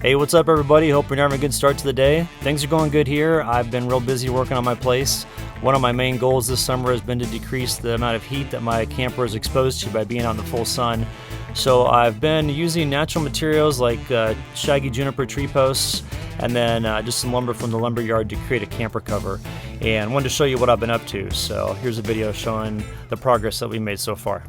Hey, what's up everybody? Hope you're having a good start to the day. Things are going good here. I've been real busy working on my place. One of my main goals this summer has been to decrease the amount of heat that my camper is exposed to by being out in the full sun. So I've been using natural materials like shaggy juniper tree posts and then just some lumber from the lumber yard to create a camper cover. And I wanted to show you what I've been up to. So here's a video showing the progress that we made so far.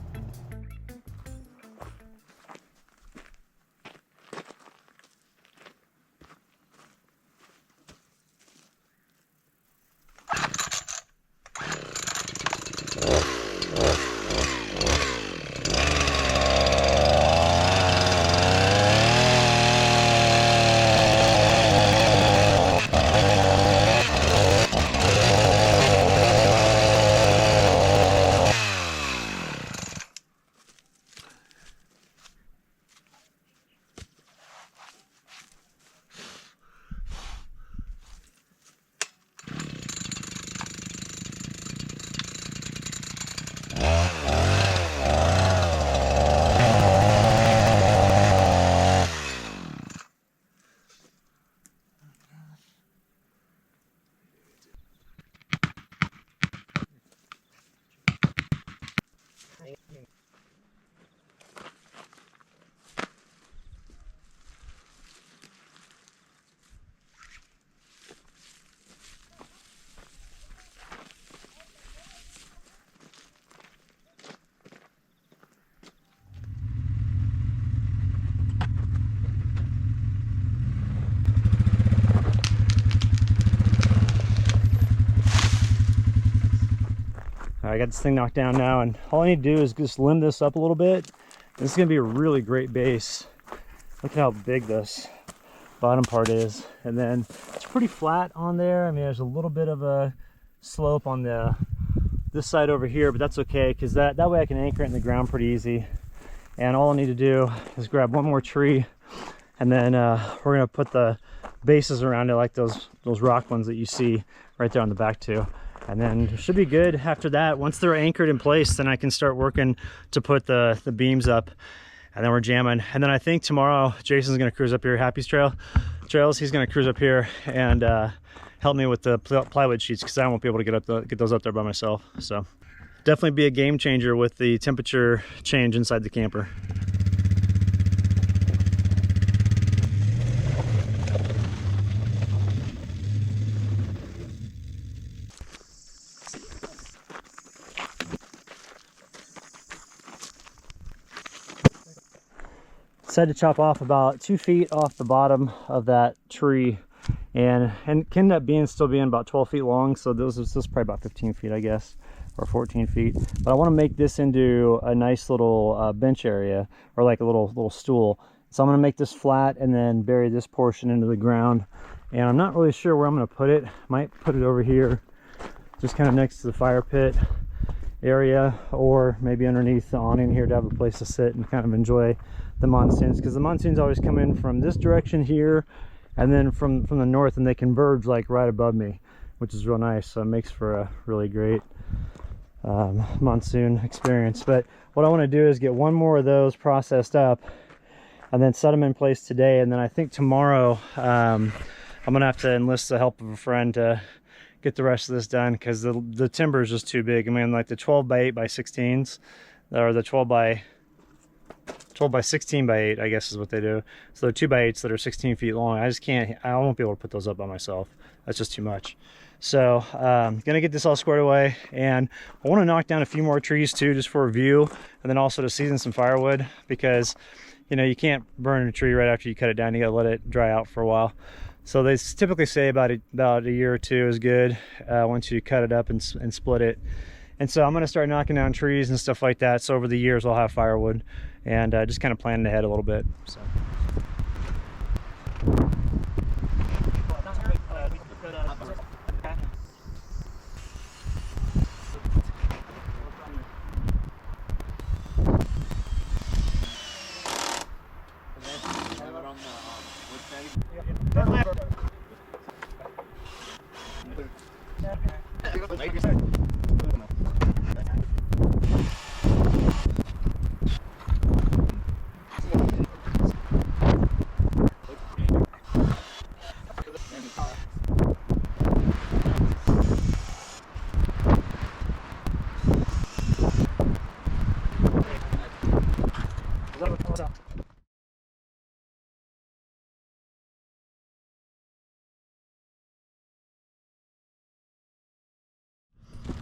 I got this thing knocked down now, and all I need to do is just limb this up a little bit. This is going to be a really great base. Look at how big this bottom part is. And then it's pretty flat on there. I mean, there's a little bit of a slope on this side over here, but that's okay because that way I can anchor it in the ground pretty easy. And all I need to do is grab one more tree, and then we're going to put the bases around it like those rock ones that you see right there on the back too. And then it should be good after that. Once they're anchored in place, then I can start working to put the beams up, and then we're jamming. And then I think tomorrow Jason's gonna cruise up here, Happy's Trails. He's gonna cruise up here and help me with the plywood sheets because I won't be able to get those up there by myself. So definitely be a game changer with the temperature change inside the camper. Decided to chop off about 2 feet off the bottom of that tree, and can end up still being about 12 feet long. So this is probably about 15 feet, I guess, or 14 feet. But I want to make this into a nice little bench area, or like a little stool. So I'm going to make this flat and then bury this portion into the ground. And I'm not really sure where I'm going to put it. Might put it over here, just kind of next to the fire pit area, or maybe underneath the awning here to have a place to sit and kind of enjoy the monsoons, because the monsoons always come in from this direction here and then from the north, and they converge like right above me, which is real nice. So it makes for a really great monsoon experience. But what I want to do is get one more of those processed up and then set them in place today. And then I think tomorrow I'm gonna have to enlist the help of a friend to get the rest of this done, because the timber is just too big. I mean, like the 12 by 8 by 16s, or the 12 by 16 by 8, I guess is what they do. So they're 2 by 8s that are 16 feet long. I won't be able to put those up by myself. That's just too much. So gonna get this all squared away, and I want to knock down a few more trees too, just for a view, and then also to season some firewood, because you know, you can't burn a tree right after you cut it down. You gotta let it dry out for a while. So they typically say about a year or two is good once you cut it up and split it. And so I'm going to start knocking down trees and stuff like that. So over the years I'll have firewood, and just kind of planning ahead a little bit. So. What's up?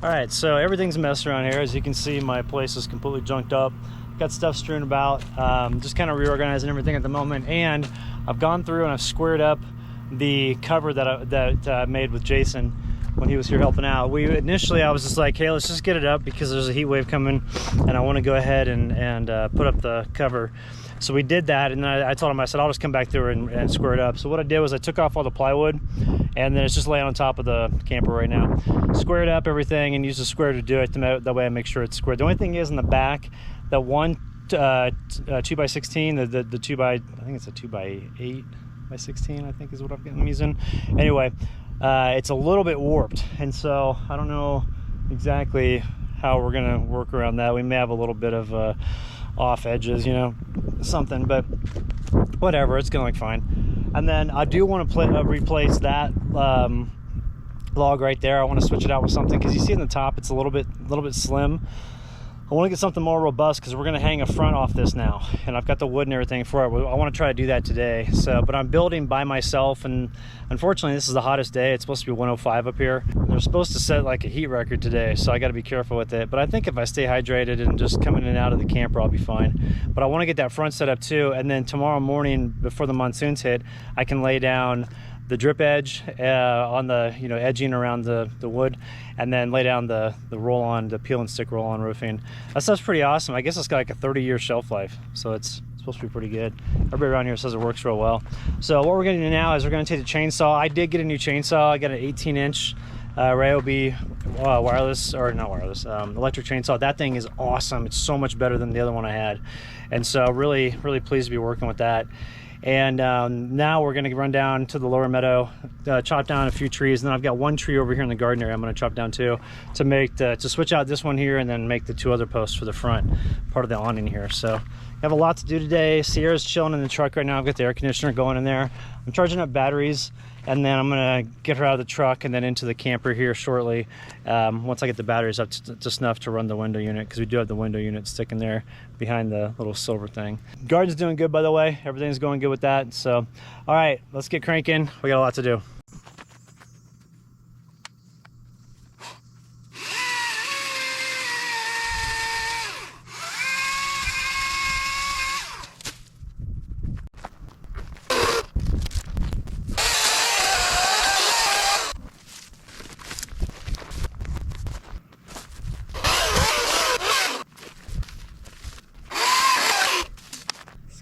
All right, so everything's a mess around here. As you can see, my place is completely junked up. Got stuff strewn about, just kind of reorganizing everything at the moment. And I've gone through and I've squared up the cover that I made with Jason when he was here helping out. Initially I was just like, hey, let's just get it up because there's a heat wave coming and I want to go ahead and put up the cover. So we did that, and then I told him, I said, I'll just come back through and square it up. So what I did was I took off all the plywood, and then it's just laying on top of the camper right now. Squared up everything and used a square to do it. That way I make sure it's squared. The only thing is in the back, that one 2x16, the 2 by, I think it's a 2x8 by 16, I think is what I'm using. Anyway, it's a little bit warped, and so I don't know exactly how we're gonna work around that. We may have a little bit of off edges, you know, something, but whatever, it's gonna look fine. And then I do want to replace that log right there. I want to switch it out with something, because you see in the top it's a little bit slim. I want to get something more robust, because we're going to hang a front off this now, and I've got the wood and everything for it. I want to try to do that today. So, but I'm building by myself, and unfortunately this is the hottest day. It's supposed to be 105 up here. They're supposed to set like a heat record today, so I got to be careful with it. But I think if I stay hydrated and just come in and out of the camper, I'll be fine. But I want to get that front set up too, and then tomorrow morning before the monsoons hit, I can lay down the drip edge on the, you know, edging around the wood, and then lay down the roll-on, the peel and stick roll-on roofing. That stuff's pretty awesome. I guess it's got like a 30-year shelf life, so it's supposed to be pretty good. Everybody around here says it works real well. So what we're going to do now is we're going to take the chainsaw. I did get a new chainsaw. I got an 18-inch Ryobi wireless, or not wireless, electric chainsaw. That thing is awesome. It's so much better than the other one I had, and so really pleased to be working with that. And now we're going to run down to the lower meadow, chop down a few trees, and then I've got one tree over here in the garden area I'm going to chop down too, to make to switch out this one here and then make the two other posts for the front part of the awning here. So I have a lot to do today. Sierra's chilling in the truck right now. I've got the air conditioner going in there. I'm charging up batteries, and then I'm going to get her out of the truck and then into the camper here shortly, once I get the batteries up to snuff to run the window unit, because we do have the window unit sticking there behind the little silver thing. Garden's doing good, by the way. Everything's going good with that. So, all right, let's get cranking. We got a lot to do.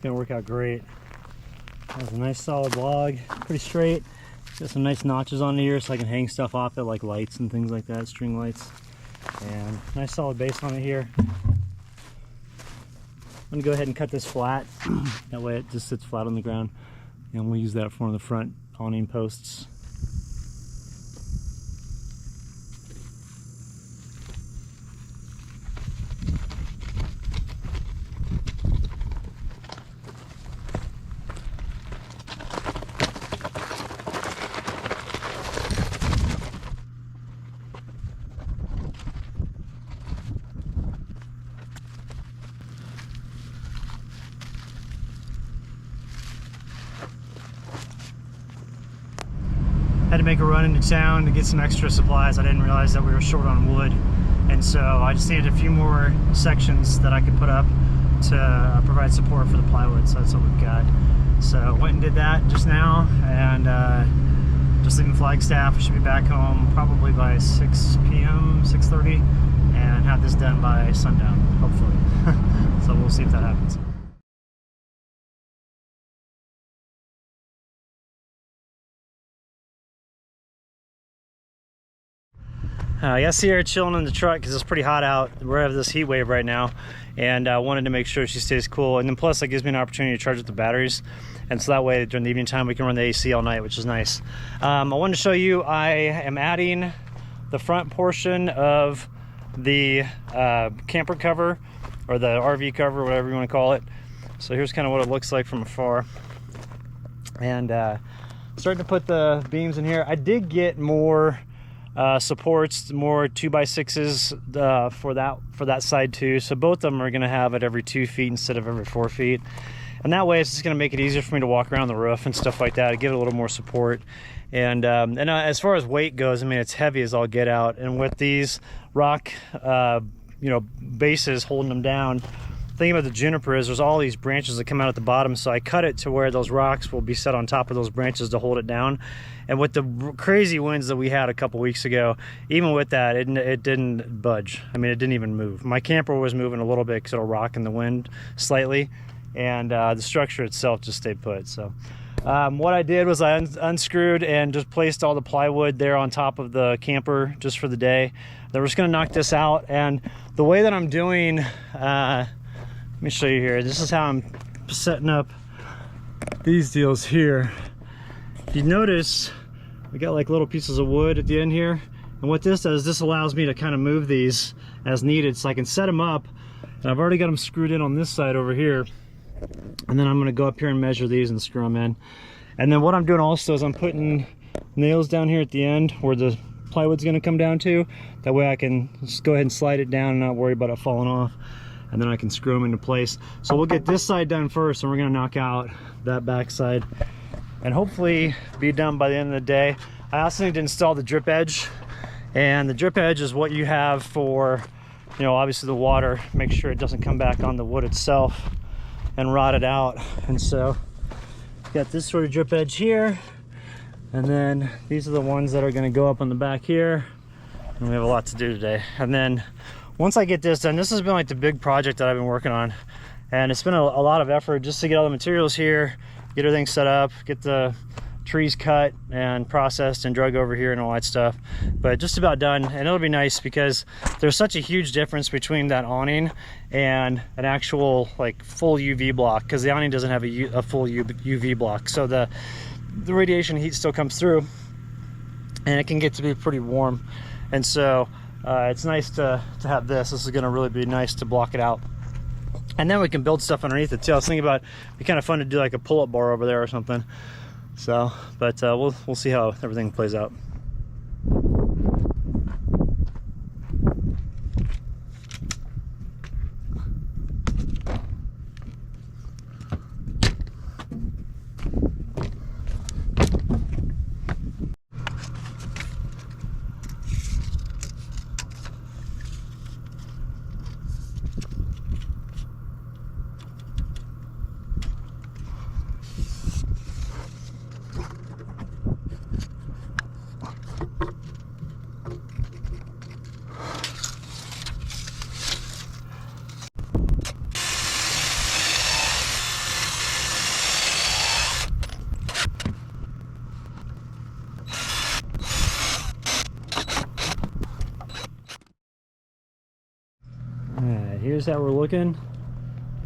Gonna work out great. That's a nice solid log, pretty straight. Got some nice notches on here so I can hang stuff off it, like lights and things like that, string lights. And nice solid base on it here. I'm gonna go ahead and cut this flat. That way it just sits flat on the ground. And we'll use that for one of the front awning posts. Had to make a run into town to get some extra supplies. I didn't realize that we were short on wood, and so I just needed a few more sections that I could put up to provide support for the plywood. So that's what we've got. So went and did that just now, and just leaving Flagstaff. Should be back home probably by 6 p.m., 6:30, and have this done by sundown, hopefully. So we'll see if that happens. I got Sierra chilling in the truck because it's pretty hot out. We're having this heat wave right now, and I wanted to make sure she stays cool. And then plus it gives me an opportunity to charge up the batteries, and so that way during the evening time we can run the AC all night, which is nice. I wanted to show you, I am adding the front portion of the camper cover, or the RV cover, whatever you want to call it. So here's kind of what it looks like from afar. And starting to put the beams in here. I did get more supports, more 2x6s for that side too. So both of them are going to have it every 2 feet instead of every 4 feet. And that way it's just going to make it easier for me to walk around the roof and stuff like that, to give it a little more support. And as far as weight goes, I mean, it's heavy as all get out. And with these rock, bases holding them down, the thing about the juniper is there's all these branches that come out at the bottom. So I cut it to where those rocks will be set on top of those branches to hold it down. And with the crazy winds that we had a couple weeks ago, even with that, it didn't budge. I mean, it didn't even move. My camper was moving a little bit because it'll rock in the wind slightly. And the structure itself just stayed put. So what I did was I unscrewed and just placed all the plywood there on top of the camper just for the day. Then we're just going to knock this out. And the way that I'm doing, let me show you here. This is how I'm setting up these deals here. If you notice, we got like little pieces of wood at the end here. And what this does, this allows me to kind of move these as needed, so I can set them up. And I've already got them screwed in on this side over here. And then I'm going to go up here and measure these and screw them in. And then what I'm doing also is I'm putting nails down here at the end where the plywood's going to come down to. That way I can just go ahead and slide it down and not worry about it falling off. And then I can screw them into place. So we'll get this side done first, and we're going to knock out that back side and hopefully be done by the end of the day. I also need to install the drip edge. And the drip edge is what you have for, obviously the water. Make sure it doesn't come back on the wood itself and rot it out. And so got this sort of drip edge here, and then these are the ones that are going to go up on the back here. And we have a lot to do today. And then once I get this done, this has been like the big project that I've been working on, and it's been a lot of effort just to get all the materials here, get everything set up, get the trees cut and processed and drug over here and all that stuff. But just about done. And it'll be nice because there's such a huge difference between that awning and an actual like full UV block, because the awning doesn't have a full UV block, so the radiation heat still comes through and it can get to be pretty warm. And so it's nice to have this. This is going to really be nice to block it out. And then we can build stuff underneath it too. I was thinking about it'd be kind of fun to do like a pull-up bar over there or something. So, but we'll see how everything plays out. Here's how we're looking.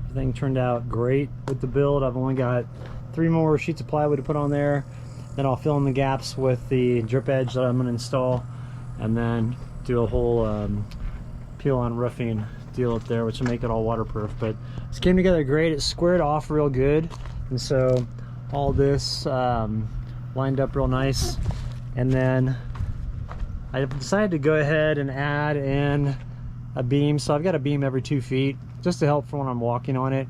Everything turned out great with the build. I've only got 3 more sheets of plywood to put on there. Then I'll fill in the gaps with the drip edge that I'm going to install, and then do a whole peel on roofing deal up there, which will make it all waterproof. But this came together great. It squared off real good, and so all this lined up real nice. And then I decided to go ahead and add in a beam. So I've got a beam every 2 feet just to help for when I'm walking on it.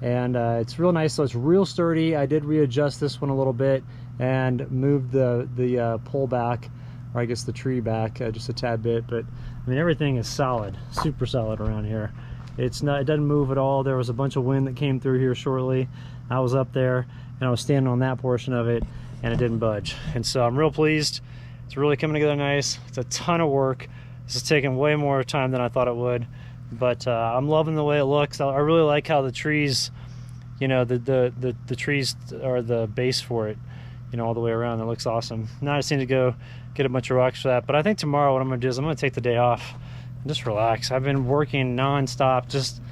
And it's real nice, so it's real sturdy. I did readjust this one a little bit and moved the pole back, or I guess the tree back just a tad bit. But I mean, everything is solid, super solid around here. It doesn't move at all. There was a bunch of wind that came through here shortly. I was up there and I was standing on that portion of it, and it didn't budge. And so I'm real pleased. It's really coming together nice. It's a ton of work. This is taking way more time than I thought it would, but I'm loving the way it looks. I really like how the trees, the trees are the base for it, all the way around. It looks awesome. Now I just need to go get a bunch of rocks for that. But I think tomorrow what I'm going to do is I'm going to take the day off and just relax. I've been working non-stop, just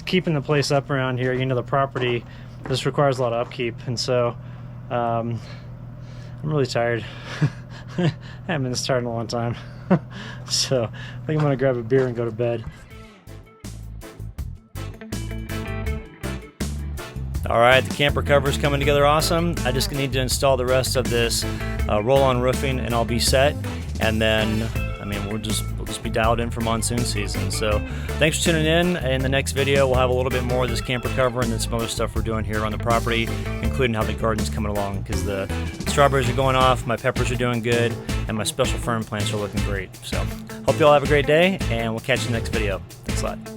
keeping the place up around here. The property just requires a lot of upkeep, and so I'm really tired. I haven't been this tired in a long time. So I think I'm gonna grab a beer and go to bed. All right, the camper cover is coming together awesome. I just need to install the rest of this roll-on roofing and I'll be set. And then, I mean, we'll just be dialed in for monsoon season. So thanks for tuning in. In the next video, we'll have a little bit more of this camper cover and then some other stuff we're doing here on the property, including how the garden's coming along, because the strawberries are going off, my peppers are doing good, and my special fern plants are looking great. So hope you all have a great day, and we'll catch you in the next video. Thanks a lot.